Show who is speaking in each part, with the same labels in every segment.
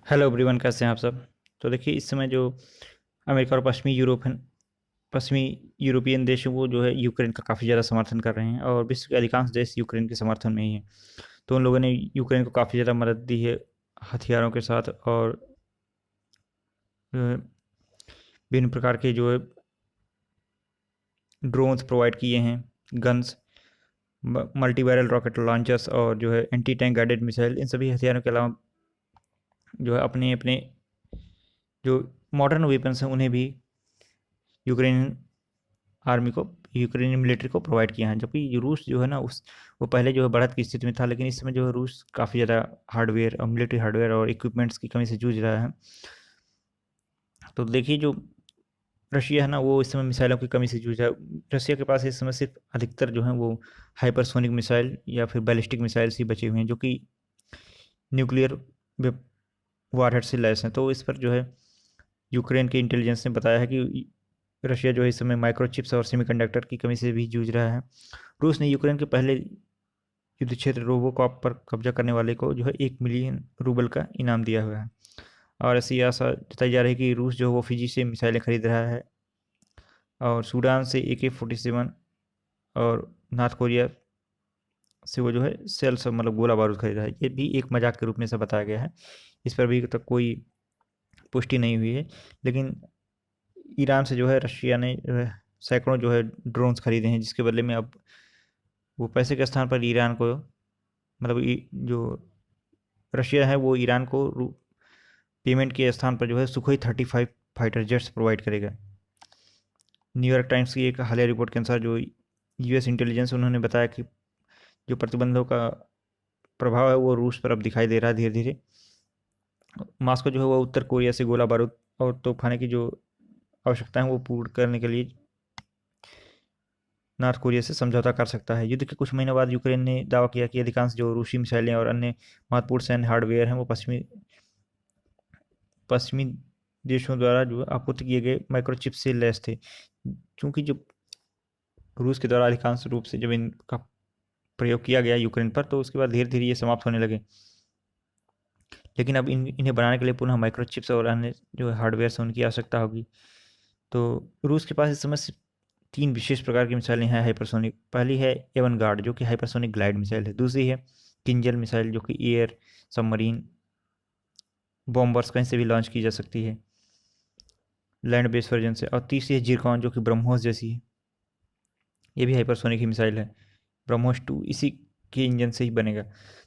Speaker 1: Hello everyone, कैसे हैं आप सब। तो देखिए, इस समय जो अमेरिका और पश्चिमी यूरोपियन देश हैं, वो जो है यूक्रेन का काफ़ी ज़्यादा समर्थन कर रहे हैं और विश्व के अधिकांश देश यूक्रेन के समर्थन में ही हैं। तो उन लोगों ने यूक्रेन को काफ़ी ज़्यादा मदद दी है हथियारों के साथ, और विभिन्न प्रकार के जो है ड्रोन्स प्रोवाइड किए हैं, guns, multi barrel rocket launchers और जो है एंटी टैंक गाइडेड मिसाइल। इन सभी हथियारों के अलावा जो है अपने अपने जो मॉडर्न वेपन्स हैं उन्हें भी यूक्रेन आर्मी को, यूक्रेनी मिलिट्री को प्रोवाइड किया है। जबकि रूस जो है ना, उस वो पहले जो है बढ़त की स्थिति में था, लेकिन इस समय जो है रूस काफ़ी ज़्यादा हार्डवेयर और मिलिट्री हार्डवेयर और इक्विपमेंट्स की कमी से जूझ रहा है। तो देखिए, जो रशिया है ना, वो इस समय मिसाइलों की कमी से जूझ रहा है। रशिया के पास इस समय सिर्फ अधिकतर जो है वो हाइपरसोनिक मिसाइल या फिर बैलिस्टिक मिसाइल्स ही बचे हुए हैं, जो कि न्यूक्लियर वारहेड से लैस हैं। तो इस पर जो है यूक्रेन के इंटेलिजेंस ने बताया है कि रशिया जो है इस समय माइक्रोचिप्स और सेमीकंडक्टर की कमी से भी जूझ रहा है। रूस ने यूक्रेन के पहले युद्ध क्षेत्र रोबोकॉप पर कब्जा करने वाले को जो है 1 मिलियन रूबल का इनाम दिया हुआ है। और ऐसी आशा जताई जा रही है कि रूस जो है वो फिजी से मिसाइलें खरीद रहा है, और सूडान से AK-47, और नॉर्थ कोरिया से वो जो है सेल्स मतलब गोला बारूद खरीद रहा है। ये भी एक मजाक के रूप में से बताया गया है, इस पर अभी तक कोई पुष्टि नहीं हुई है। लेकिन ईरान से जो है रशिया ने जो है सैकड़ों जो है ड्रोन्स खरीदे हैं, जिसके बदले में अब वो पैसे के स्थान पर ईरान को, मतलब जो रशिया है वो ईरान को पेमेंट के स्थान पर जो है सुखोई 35 फाइटर जेट्स प्रोवाइड करेगा। न्यूयॉर्क टाइम्स की एक हालिया रिपोर्ट के अनुसार जो US इंटेलिजेंस, उन्होंने बताया कि जो प्रतिबंधों का प्रभाव है वो रूस पर अब दिखाई दे रहा है धीरे धीरे। मॉस्को जो है वो उत्तर कोरिया से गोला बारूद और तोपखाने की जो आवश्यकता है वो पूर्ण करने के लिए नॉर्थ कोरिया से समझौता कर सकता है। युद्ध के कुछ महीनों बाद यूक्रेन ने दावा किया कि अधिकांश जो रूसी मिसाइलें और अन्य महत्वपूर्ण सैन्य हार्डवेयर हैं वो पश्चिमी पश्चिमी देशों द्वारा जो आपूर्ति किए गए माइक्रोचिप से लैस थे। क्योंकि जो रूस के द्वारा अधिकांश रूप से जब इनका प्रयोग किया गया यूक्रेन पर, तो उसके बाद धीरे धीरे ये समाप्त होने लगे। लेकिन अब इन्हें बनाने के लिए पुनः माइक्रोचिप्स और अन्य जो हार्डवेयर से उनकी आवश्यकता होगी। तो रूस के पास इस समय सिर्फ 3 विशेष प्रकार की मिसाइलें हैं हाइपरसोनिक। पहली है एवनगार्ड, जो कि हाइपरसोनिक ग्लाइड मिसाइल है। दूसरी है किंजल मिसाइल, जो कि एयर सबमरीन बॉम्बर्स कहीं से भी लॉन्च की जा सकती है लैंड बेस्ड वर्जन से। और तीसरी है जिरकॉन, जो कि ब्रह्मोस जैसी है। ये भी हाइपरसोनिक ही मिसाइल है। ब्रह्मोस 2 इसी के इंजन से ही बनेगा।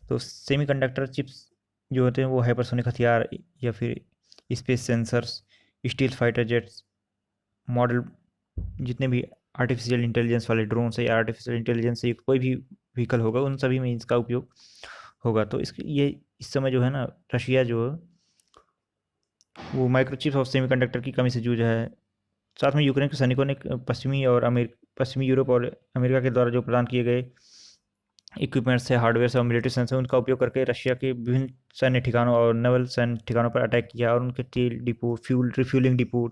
Speaker 1: तो सेमीकंडक्टर चिप्स जो होते हैं वो हाइपरसोनिक हथियार या फिर space sensors, steel fighter jets model, जितने भी आर्टिफिशियल इंटेलिजेंस वाले ड्रोन है या आर्टिफिशियल इंटेलिजेंस से कोई भी व्हीकल होगा, उन सभी में इसका उपयोग होगा। तो इसके ये इस समय जो है ना, रशिया जो है वो माइक्रोचिप्स और सेमीकंडक्टर की कमी से जूझ रहा है। साथ में यूक्रेन के सैनिकों ने पश्चिमी यूरोप और अमेरिका के द्वारा जो प्रदान किए गए इक्विपमेंट्स है, हार्डवेयर और मिलिट्री सेंस है, उनका उपयोग करके रशिया के विभिन्न सैन्य ठिकानों और नवल सैन्य ठिकानों पर अटैक किया, और उनके तेल डिपो, फ्यूल रिफ्यूलिंग डिपो,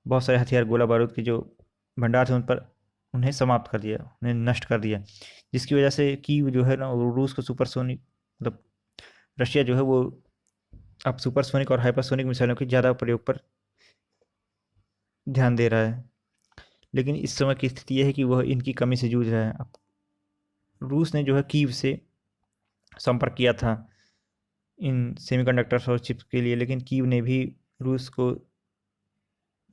Speaker 1: बहुत सारे हथियार, गोला बारूद के जो भंडार थे उन पर उन्हें समाप्त कर दिया, उन्हें नष्ट कर दिया। जिसकी वजह से कीव जो है ना, रूस को सुपरसोनिक, मतलब रशिया जो है वो अब सुपरसोनिक और हाइपरसोनिक मिसाइलों के ज़्यादा प्रयोग पर ध्यान दे रहा है। लेकिन इस समय की स्थिति यह है कि वह इनकी कमी से जूझ रहा है। अब रूस ने जो है कीव से संपर्क किया था इन सेमीकंडक्टर्स और चिप्स के लिए, लेकिन कीव ने भी रूस को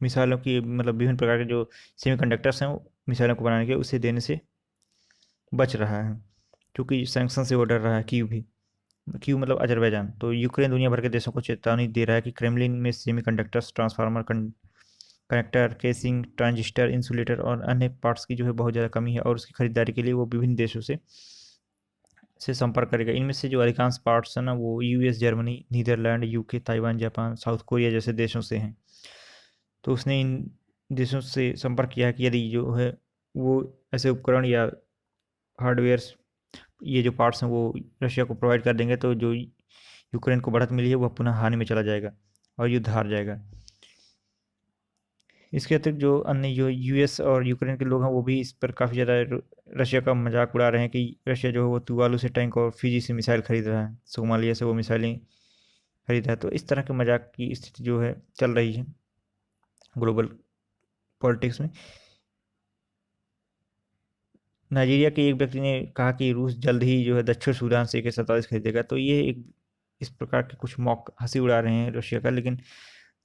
Speaker 1: मिसाइलों की, मतलब विभिन्न प्रकार के जो सेमीकंडक्टर्स हैं मिसाइलों को बनाने के, उसे देने से बच रहा है, क्योंकि सैंक्शन से वो डर रहा है कीव भी। कीव मतलब अजरबैजान। तो यूक्रेन दुनिया भर के देशों को चेतावनी दे रहा है कि क्रेमलिन में semiconductors, transformer, connector, casing, transistor, insulator और अन्य पार्ट्स की जो है बहुत ज़्यादा कमी है, और उसकी खरीदारी के लिए वो विभिन्न देशों से संपर्क करेगा। इनमें से जो अधिकांश पार्ट्स हैं ना, वो US, Germany, Netherlands, UK, Taiwan, Japan, South Korea जैसे देशों से हैं। तो उसने इन देशों से संपर्क किया है कि यदि जो है वो ऐसे उपकरण या हार्डवेयर्स, ये जो पार्ट्स हैं वो रशिया को प्रोवाइड कर देंगे, तो जो यूक्रेन को बढ़त मिली है वह पुनः हानि में चला जाएगा और युद्ध हार जाएगा। इसके अतिरिक्त जो अन्य जो US और यूक्रेन के लोग हैं वो भी इस पर काफ़ी ज़्यादा रशिया का मजाक उड़ा रहे हैं कि रशिया जो है वो तुवालू से टैंक और फिजी से मिसाइल खरीद रहा है, सोमालिया से वो मिसाइलें खरीदा है। तो इस तरह के मजाक की स्थिति जो है चल रही है ग्लोबल पॉलिटिक्स में। नाइजीरिया के एक व्यक्ति ने कहा कि रूस जल्द ही जो है दक्षिण सूडान से AK-47 खरीदेगा। तो ये एक इस प्रकार के कुछ मौक हंसी उड़ा रहे हैं रशिया का। लेकिन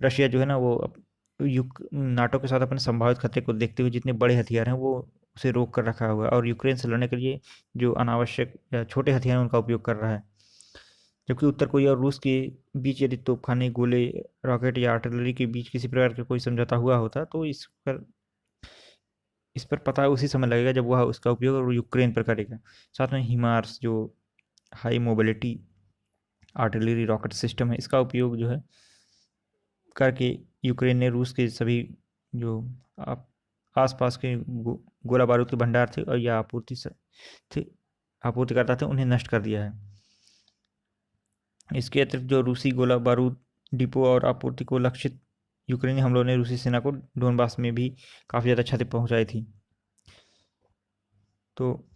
Speaker 1: रशिया जो है ना वो नाटो के साथ अपने संभावित खतरे को देखते हुए जितने बड़े हथियार हैं वो उसे रोक कर रखा हुआ है, और यूक्रेन से लड़ने के लिए जो अनावश्यक या छोटे हथियार हैं उनका उपयोग कर रहा है। जबकि उत्तर कोरिया और रूस के बीच यदि तोपखाने, गोले, रॉकेट या आर्टिलरी के बीच किसी प्रकार का कोई समझौता हुआ होता तो इस पर पता उसी समय लगेगा जब वह उसका उपयोग यूक्रेन पर करेगा। साथ में हिमार्स जो high mobility artillery rocket system है, इसका उपयोग जो है करके यूक्रेन ने रूस के सभी जो आसपास के गोला बारूद के भंडार थे और या आपूर्तिकर्ता थे उन्हें नष्ट कर दिया है। इसके अतिरिक्त जो रूसी गोला बारूद डिपो और आपूर्ति को लक्षित यूक्रेनी हमलों ने रूसी सेना को डोनबास में भी काफ़ी ज़्यादा क्षति पहुंचाई थी। तो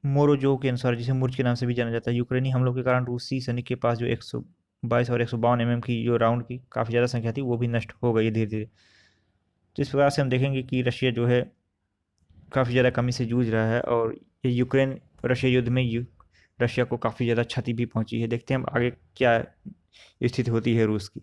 Speaker 1: मोरोजो के अनुसार, जिसे मुर्च के नाम से भी जाना जाता है, यूक्रेनी हमलों के कारण रूसी सैनिक के पास जो 122 और 152 mm की जो राउंड की काफ़ी ज़्यादा संख्या थी वो भी नष्ट हो गई धीरे धीरे। तो इस प्रकार से हम देखेंगे कि रशिया जो है काफ़ी ज़्यादा कमी से जूझ रहा है, और ये यूक्रेन रशिया युद्ध में रशिया को काफ़ी ज़्यादा क्षति भी पहुंची है। देखते हैं हम आगे क्या स्थिति होती है रूस की।